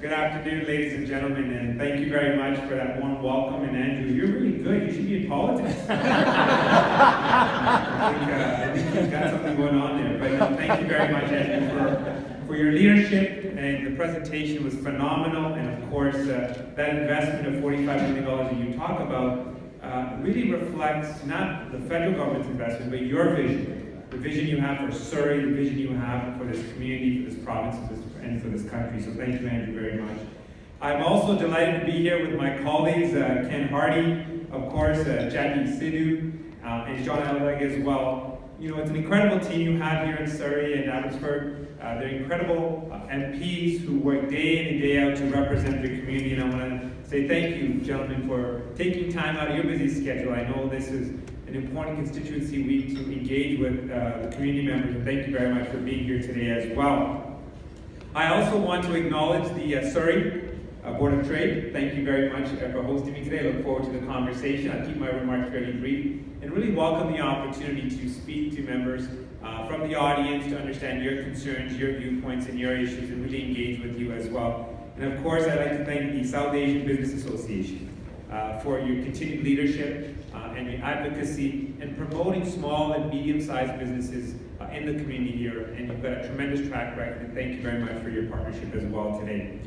Good afternoon, ladies and gentlemen, and thank you very much for that warm welcome. And Andrew, you're really good. You should be in politics. I think you've got something going on there. But no, thank you very much, Andrew, for your leadership. And the presentation was phenomenal. And of course, that investment of $45 million that you talk about really reflects not the federal government's investment, but your vision. The vision you have for Surrey, the vision you have for this community, for this province, and for this country. So thank you, Andrew, very much. I'm also delighted to be here with my colleagues, Ken Hardy, of course, Jackie Sidhu, and John Alleg as well. You know, it's an incredible team you have here in Surrey and Abbotsford. They're incredible MPs who work day in and day out to represent the community, and I want to say thank you, gentlemen, for taking time out of your busy schedule. I know this is an important constituency week to engage with the community members, and thank you very much for being here today as well. I also want to acknowledge the Surrey Board of Trade. Thank you very much for hosting me today. I look forward to the conversation. I'll keep my remarks fairly brief and really welcome the opportunity to speak to members from the audience to understand your concerns, your viewpoints, and your issues, and really engage with you as well. And of course, I'd like to thank the South Asian Business Association for your continued leadership and your advocacy and promoting small and medium-sized businesses in the community here. And you've got a tremendous track record, and thank you very much for your partnership as well today.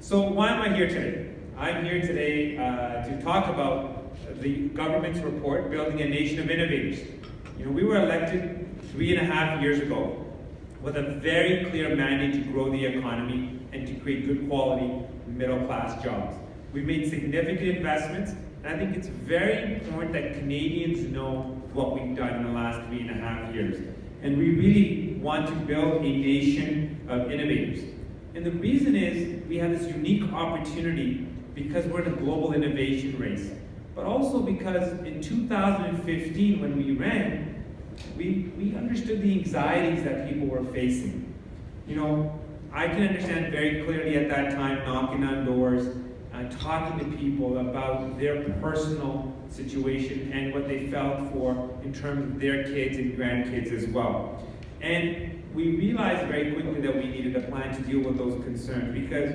So why am I here today? I'm here today to talk about the government's report, Building a Nation of Innovators. You know, we were elected 3.5 years ago with a very clear mandate to grow the economy and to create good quality middle-class jobs. We've made significant investments, and I think it's very important that Canadians know what we've done in the last 3.5 years. And we really want to build a nation of innovators. And the reason is we have this unique opportunity because we're in a global innovation race, but also because in 2015 when we ran, we understood the anxieties that people were facing. You know, I can understand very clearly at that time knocking on doors, talking to people about their personal situation and what they felt for in terms of their kids and grandkids as well. And we realized very quickly that we needed a plan to deal with those concerns, because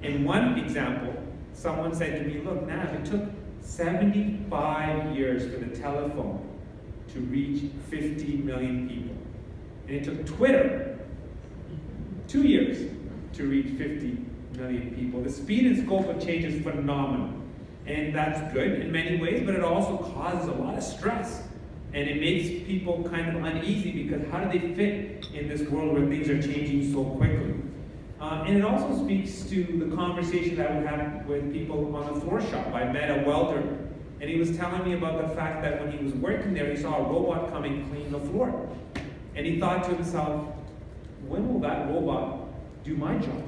in one example, someone said to me, look, Nav, it took 75 years for the telephone to reach 50 million people. And it took Twitter 2 years to reach 50 million people. The speed and scope of change is phenomenal. And that's good in many ways, but it also causes a lot of stress. And it makes people kind of uneasy because how do they fit in this world where things are changing so quickly? And it also speaks to the conversation that we had with people on the floor shop. I met a welder, and he was telling me about the fact that when he was working there, he saw a robot come and clean the floor. And he thought to himself, when will that robot do my job?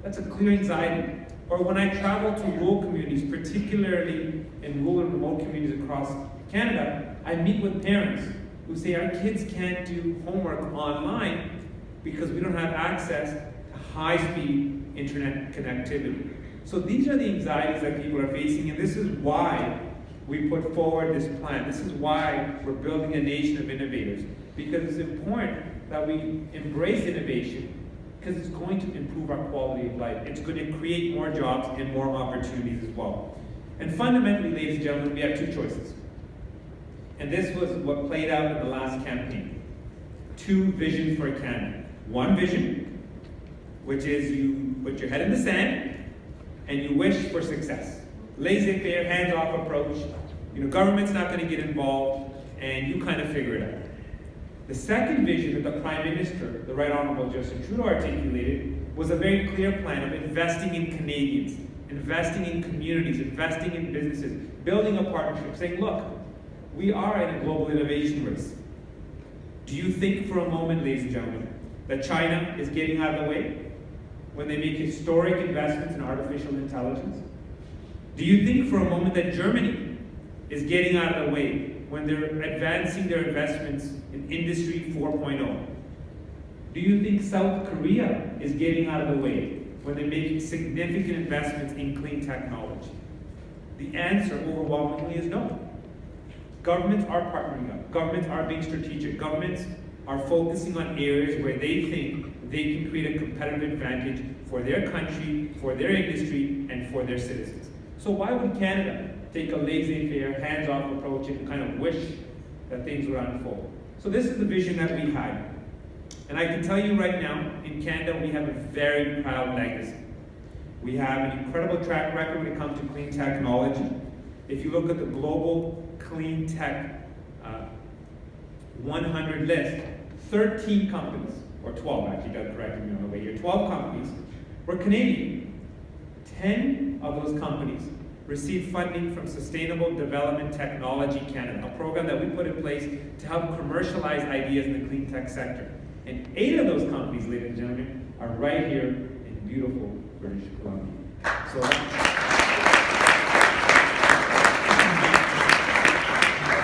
That's a clear anxiety. Or when I travel to rural communities, particularly in rural and remote communities across Canada, I meet with parents who say our kids can't do homework online because we don't have access to high-speed internet connectivity. So these are the anxieties that people are facing, and this is why we put forward this plan. This is why we're building a nation of innovators, because it's important that we embrace innovation, because it's going to improve our quality of life. It's going to create more jobs and more opportunities as well. And fundamentally, ladies and gentlemen, we have two choices. And this was what played out in the last campaign. Two visions for Canada. One vision, which is you put your head in the sand and you wish for success. Laissez-faire, hands-off approach. You know, government's not going to get involved, and you kind of figure it out. The second vision that the Prime Minister, the Right Honourable Justin Trudeau, articulated was a very clear plan of investing in Canadians, investing in communities, investing in businesses, building a partnership, saying, look, we are in a global innovation race. Do you think for a moment, ladies and gentlemen, that China is getting out of the way when they make historic investments in artificial intelligence? Do you think for a moment that Germany is getting out of the way when they're advancing their investments in Industry 4.0? Do you think South Korea is getting out of the way when they're making significant investments in clean technology? The answer overwhelmingly is no. Governments are partnering up. Governments are being strategic. Governments are focusing on areas where they think they can create a competitive advantage for their country, for their industry, and for their citizens. So why would Canada take a laissez-faire, hands-off approach and kind of wish that things would unfold? So this is the vision that we had. And I can tell you right now, in Canada, we have a very proud legacy. We have an incredible track record when it comes to clean technology. If you look at the global clean tech 100 list, 13 companies, or 12 actually, got corrected me on the way here, 12 companies were Canadian. 10 of those companies received funding from Sustainable Development Technology Canada, a program that we put in place to help commercialize ideas in the clean tech sector. And 8 of those companies, ladies and gentlemen, are right here in beautiful British Columbia. So,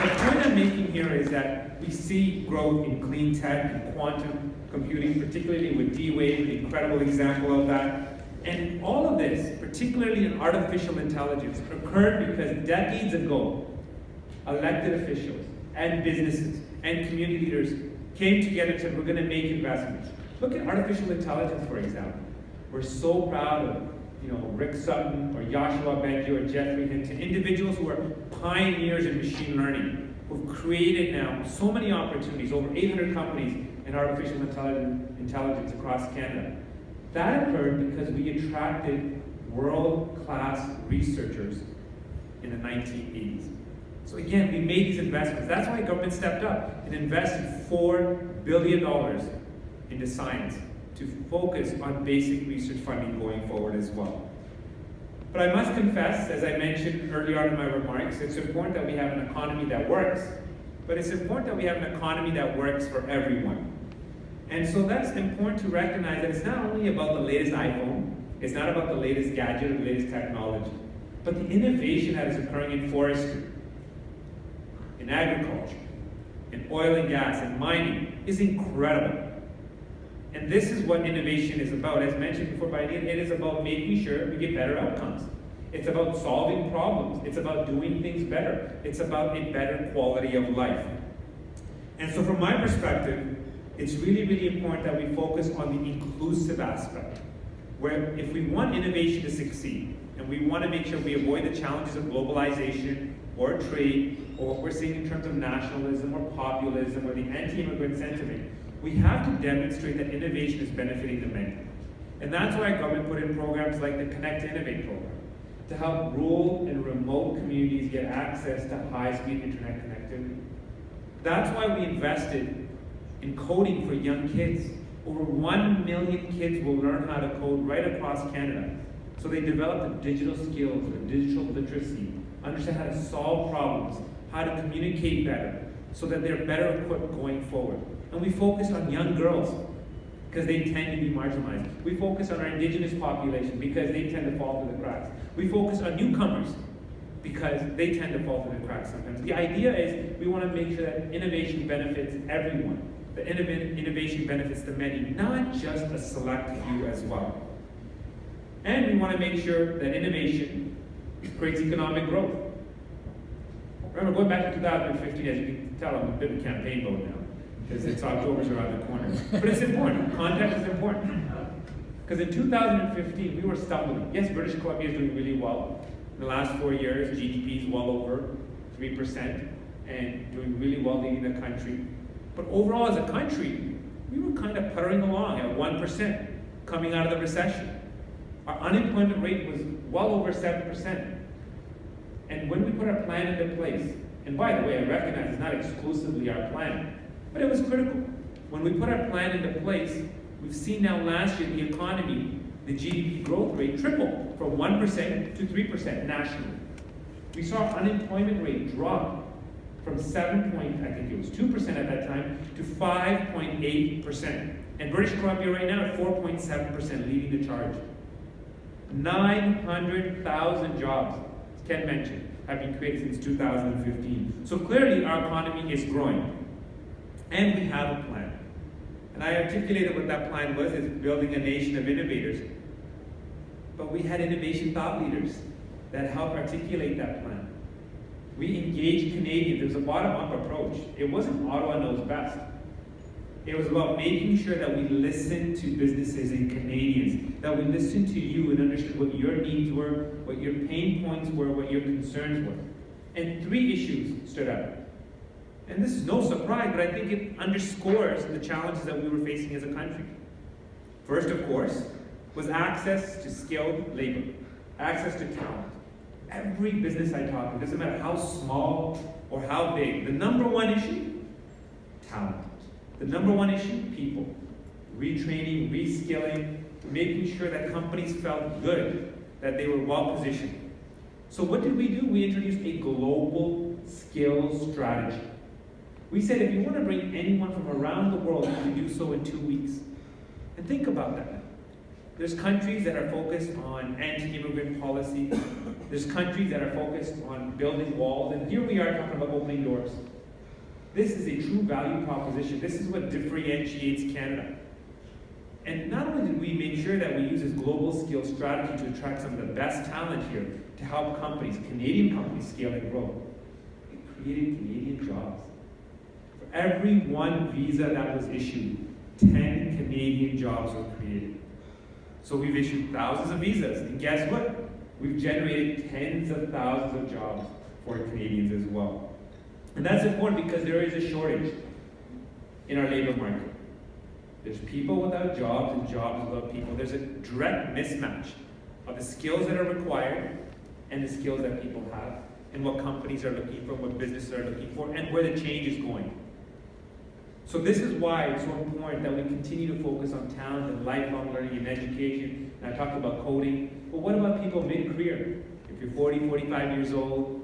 the point I'm making here is that we see growth in clean tech and quantum computing, particularly with D-Wave, an incredible example of that. And all of this, particularly in artificial intelligence, occurred because decades ago, elected officials and businesses and community leaders came together and said, we're going to make investments. Look at artificial intelligence, for example. We're so proud of Rick Sutton or Yoshua Bengio or Jeffrey Hinton, individuals who are pioneers in machine learning, who've created now so many opportunities, over 800 companies in artificial intelligence across Canada. That occurred because we attracted world-class researchers in the 1980s. So again, we made these investments. That's why government stepped up and invested $4 billion into science to focus on basic research funding going forward as well. But I must confess, as I mentioned earlier on in my remarks, it's important that we have an economy that works, but it's important that we have an economy that works for everyone. And so that's important to recognize that it's not only about the latest iPhone, it's not about the latest gadget or the latest technology, but the innovation that is occurring in forestry, in agriculture, in oil and gas, and mining is incredible. And this is what innovation is about. As mentioned before by Ian, it is about making sure we get better outcomes. It's about solving problems. It's about doing things better. It's about a better quality of life. And so from my perspective, it's really, really important that we focus on the inclusive aspect, where if we want innovation to succeed, and we want to make sure we avoid the challenges of globalization or trade, or what we're seeing in terms of nationalism or populism or the anti-immigrant sentiment, we have to demonstrate that innovation is benefiting the many. And that's why our government put in programs like the Connect to Innovate program, to help rural and remote communities get access to high-speed internet connectivity. That's why we invested in coding for young kids. Over 1 million kids will learn how to code right across Canada. So they develop the digital skills, the digital literacy, understand how to solve problems, how to communicate better, so that they're better equipped going forward. And we focus on young girls, because they tend to be marginalized. We focus on our Indigenous population, because they tend to fall through the cracks. We focus on newcomers, because they tend to fall through the cracks sometimes. The idea is we want to make sure that innovation benefits everyone. That innovation benefits the many, not just a select few as well. And we want to make sure that innovation creates economic growth. Remember, going back to 2015, as you can tell, I'm a bit of campaign mode now, because it's October's around the corner. But it's important. Context is important. Because in 2015, we were stumbling. Yes, British Columbia is doing really well. In the last 4 years, GDP is well over 3% and doing really well leading the country. But overall, as a country, we were kind of puttering along at 1% coming out of the recession. Our unemployment rate was well over 7%. And when we put our plan into place, and by the way, I recognize it's not exclusively our plan, but it was critical. When we put our plan into place, we've seen now last year the economy, the GDP growth rate tripled from 1% to 3% nationally. We saw our unemployment rate drop from 2% at that time, to 5.8%. And British Columbia right now at 4.7%, leading the charge. 900,000 jobs, as Ken mentioned, have been created since 2015. So clearly our economy is growing. And we have a plan. And I articulated what that plan was, is building a nation of innovators. But we had innovation thought leaders that helped articulate that plan. We engaged Canadians. There was a bottom-up approach. It wasn't Ottawa knows best. It was about making sure that we listened to businesses and Canadians, that we listened to you and understood what your needs were, what your pain points were, what your concerns were. And 3 issues stood out. And this is no surprise, but I think it underscores the challenges that we were facing as a country. First, of course, was access to skilled labor, access to talent. Every business I talk to, doesn't matter how small or how big, the number one issue, talent. The number one issue, people. Retraining, reskilling, making sure that companies felt good, that they were well positioned. So what did we do? We introduced a global skills strategy. We said if you want to bring anyone from around the world, you can do so in 2 weeks. And think about that. There's countries that are focused on anti-immigrant policy. There's countries that are focused on building walls. And here we are talking about opening doors. This is a true value proposition. This is what differentiates Canada. And not only did we make sure that we use this global skills strategy to attract some of the best talent here to help companies, Canadian companies, scale and grow, it created Canadian jobs. For every 1 visa that was issued, 10 Canadian jobs were created. So we've issued thousands of visas, and guess what? We've generated tens of thousands of jobs for Canadians as well. And that's important because there is a shortage in our labor market. There's people without jobs and jobs without people. There's a direct mismatch of the skills that are required and the skills that people have, and what companies are looking for, what businesses are looking for, and where the change is going. So this is why it's so important that we continue to focus on talent and lifelong learning and education. And I talked about coding, but what about people mid-career? If you're 40, 45 years old,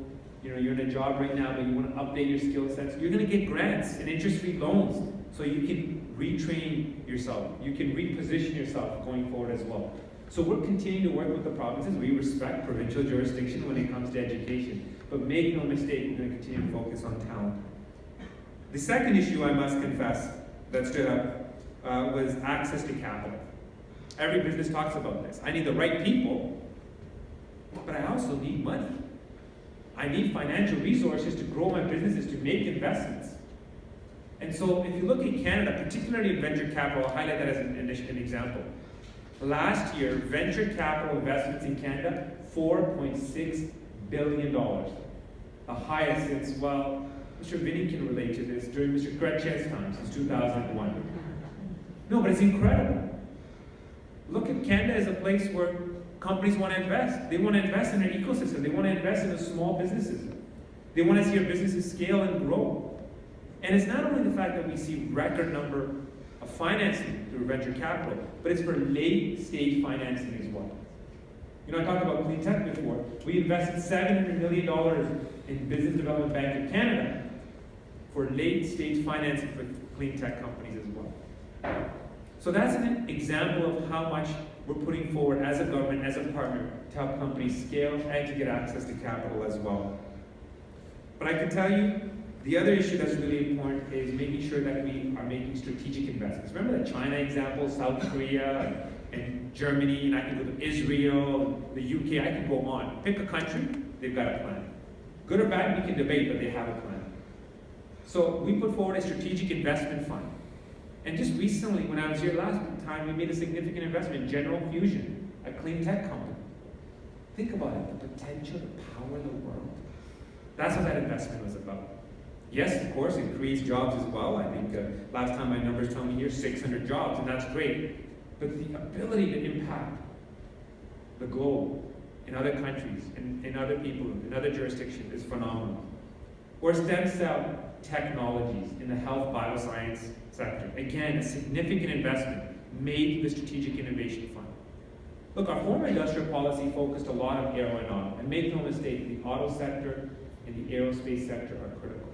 you're in a job right now, but you want to update your skill sets, you're going to get grants and interest-free loans so you can retrain yourself. You can reposition yourself going forward as well. So we're continuing to work with the provinces. We respect provincial jurisdiction when it comes to education. But make no mistake, we're going to continue to focus on talent. The second issue, I must confess, that stood out was access to capital. Every business talks about this. I need the right people, but I also need money. I need financial resources to grow my businesses, to make investments. And so if you look at Canada, particularly in venture capital, I'll highlight that as an example. Last year, venture capital investments in Canada, $4.6 billion. The highest since, well, Mr. Vinny can relate to this, during Mr. Gretchen's time, since 2001. No, but it's incredible. Look at Canada as a place where companies want to invest. They want to invest in their ecosystem. They want to invest in the small businesses. They want to see their businesses scale and grow. And it's not only the fact that we see record number of financing through venture capital, but it's for late stage financing as well. I talked about clean tech before. We invested $700 million in Business Development Bank of Canada for late stage financing for clean tech companies as well. So that's an example of how much we're putting forward as a government, as a partner, to help companies scale and to get access to capital as well. But I can tell you, the other issue that's really important is making sure that we are making strategic investments. Remember the China example, South Korea, and Germany, and I can go to Israel, the UK, I can go on. Pick a country, they've got a plan. Good or bad, we can debate, but they have a plan. So we put forward a strategic investment fund. And just recently, when I was here last time, we made a significant investment in General Fusion, a clean tech company. Think about it, the potential to power the world. That's what that investment was about. Yes, of course, it creates jobs as well. I think last time my numbers told me here, 600 jobs, and that's great. But the ability to impact the globe in other countries, in other people, in other jurisdictions is phenomenal. Or stem cell technologies in the health bioscience sector. Again, a significant investment made the Strategic Innovation Fund. Look, our former industrial policy focused a lot on aero and auto. And make no mistake, the auto sector and the aerospace sector are critical.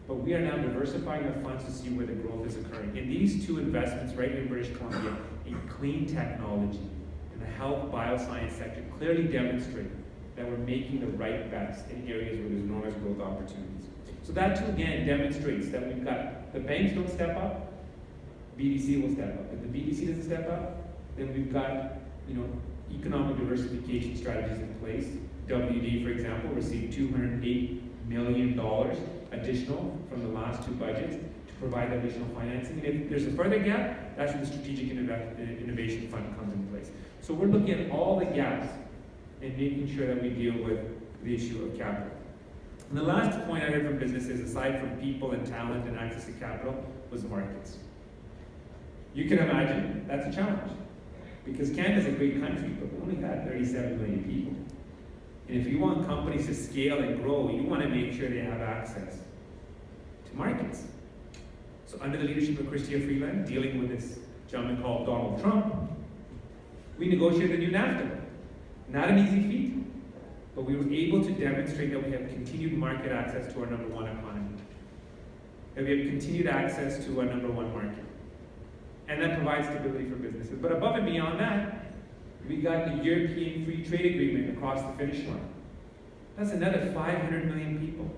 But we are now diversifying our funds to see where the growth is occurring. In these two investments right in British Columbia, in clean technology and the health bioscience sector, clearly demonstrate that we're making the right bets in areas where there's enormous growth opportunities. So that too, again, demonstrates that we've got, the banks don't step up, BDC will step up. If the BDC doesn't step up, then we've got, economic diversification strategies in place. WD, for example, received $208 million additional from the last two budgets to provide additional financing. And if there's a further gap, that's where the Strategic Innovation Fund comes into place. So we're looking at all the gaps and making sure that we deal with the issue of capital. And the last point I heard from businesses, aside from people and talent and access to capital, was markets. You can imagine that's a challenge, because Canada's a great country, but we only got 37 million people. And if you want companies to scale and grow, you want to make sure they have access to markets. So under the leadership of Chrystia Freeland, dealing with this gentleman called Donald Trump, we negotiated a new NAFTA. Not an easy feat, but we were able to demonstrate that we have continued market access to our number one economy, that we have continued access to our number one market, and that provides stability for businesses. But above and beyond that, we got the European Free Trade Agreement across the finish line. That's another 500 million people.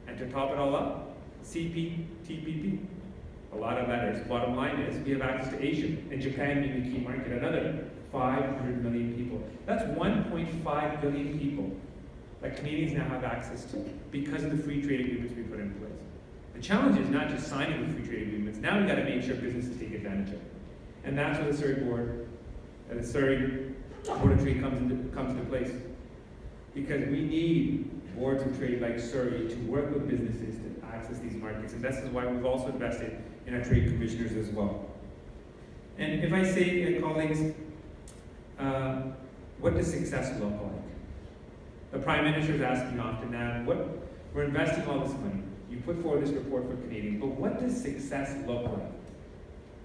And to top it all up, CPTPP. A lot of letters. Bottom line is, we have access to Asia, and Japan being a key market, another 500 million people. That's 1.5 billion people that Canadians now have access to because of the free trade agreements we put in place. The challenge is not just signing the free trade agreements. Now we've got to make sure businesses take advantage of it. And that's where the Surrey Board, the Surrey Board of Trade comes into place. Because we need boards of trade like Surrey to work with businesses to access these markets. And this is why we've also invested in our trade commissioners as well. And if I say, colleagues, what does success look like? The Prime Minister is asking often now, we're investing all this money. You put forward this report for Canadians, but what does success look like?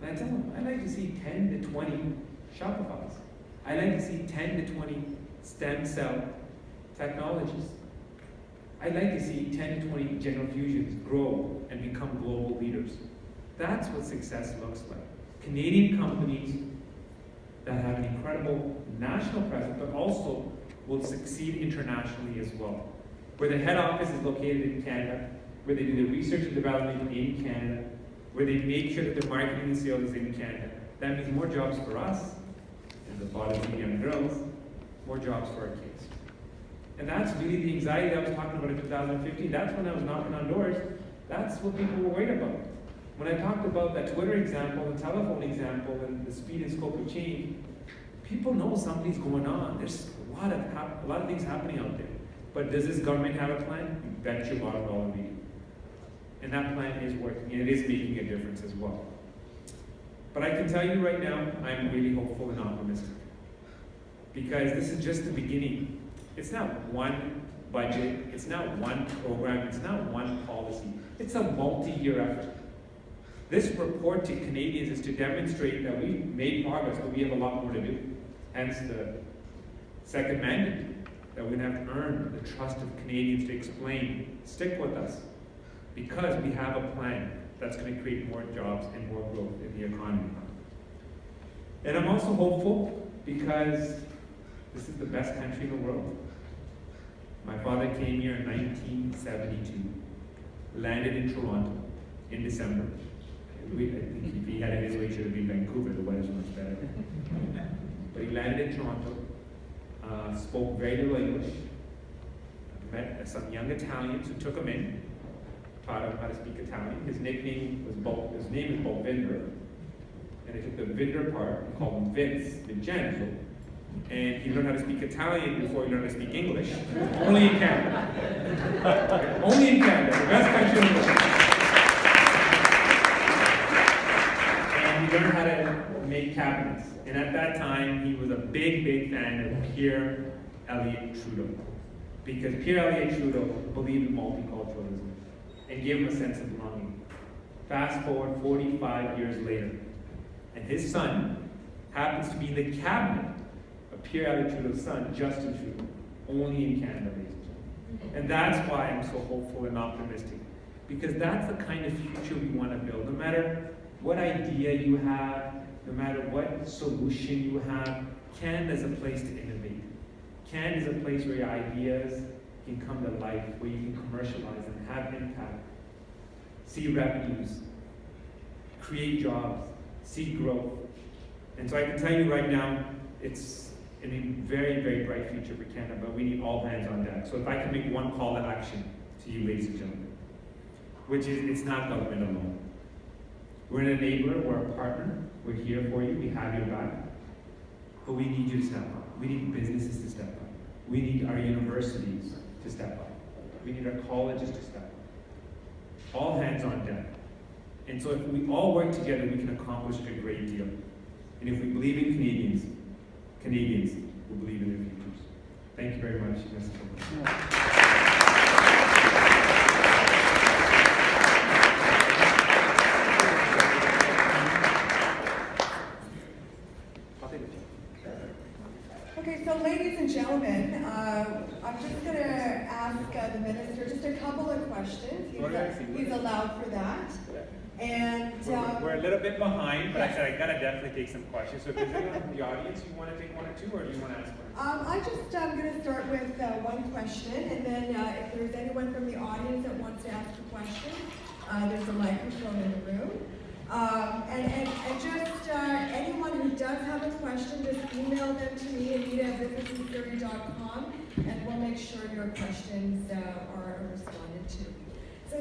And I tell them, I'd like to see 10 to 20 Shopifys. I'd like to see 10 to 20 stem cell technologies. I'd like to see 10 to 20 General Fusions grow and become global leaders. That's what success looks like. Canadian companies that have an incredible national presence, but also will succeed internationally as well. Where the head office is located in Canada, where they do the research and development in Canada, where they make sure that their marketing and sales is in Canada. That means more jobs for us, and the fathers and young girls, more jobs for our kids. And that's really the anxiety that I was talking about in 2015. That's when I was knocking on doors. That's what people were worried about. When I talked about that Twitter example, the telephone example, and the speed and scope of change, people know something's going on. There's a lot of things happening out there. But does this government have a plan? You bet your bottom dollar we do. And that plan is working, and it is making a difference as well. But I can tell you right now, I'm really hopeful and optimistic. Because this is just the beginning. It's not one budget, it's not one program, it's not one policy. It's a multi-year effort. This report to Canadians is to demonstrate that we've made progress, but we have a lot more to do. Hence the second mandate, that we're going to have to earn the trust of Canadians to explain, stick with us, because we have a plan that's going to create more jobs and more growth in the economy. And I'm also hopeful because this is the best country in the world. My father came here in 1972, landed in Toronto in December. I think if he had it his way, he should have been Vancouver, the weather's much better. But he landed in Toronto, spoke very little English, met some young Italians who took him in, taught him how to speak Italian. His name is Bolvinder, and they took the Vinder part and called him Vince, Vincenzo. And he learned how to speak Italian before he learned how to speak English. Only in Canada. Only in Canada, the best country in the world. And he learned how to make cabinets. And at that time, he was a big, big fan of Pierre Elliott Trudeau. Because Pierre Elliott Trudeau believed in multiculturalism and gave him a sense of belonging. Fast forward 45 years later, and his son happens to be in the cabinet of Pierre Elliott Trudeau's son, Justin Trudeau, only in Canada, ladies and gentlemen. And that's why I'm so hopeful and optimistic, because that's the kind of future we want to build. No matter what idea you have, no matter what solution you have, Canada's a place to innovate. Canada's a place where your ideas can come to life, where you can commercialize them, have impact, see revenues, create jobs, see growth. And so I can tell you right now, it's a very, very bright future for Canada, but we need all hands on deck. So if I can make one call to action to you, ladies and gentlemen, which is, it's not government alone. We're an enabler, we're a partner, we're here for you, we have your back. But we need you to step up. We need businesses to step up. We need our universities to step up. We need our colleges to step up. All hands on deck. And so if we all work together, we can accomplish a great deal. And if we believe in Canadians will believe in their futures. Thank you very much, Mr. Okay, so ladies and gentlemen, I'm just going to ask the minister just a couple of questions. He's allowed for that. And we're a little bit behind, but I said I gotta definitely take some questions. So if there's anyone from the audience, you want to take one or two, or do you want to ask one? I'm going to start with one question, and then if there's anyone from the audience that wants to ask a question, there's a microphone in the room. And just anyone who does have a question, just email them to me, Anita@businesssurrey.com, and we'll make sure your questions are responded to. So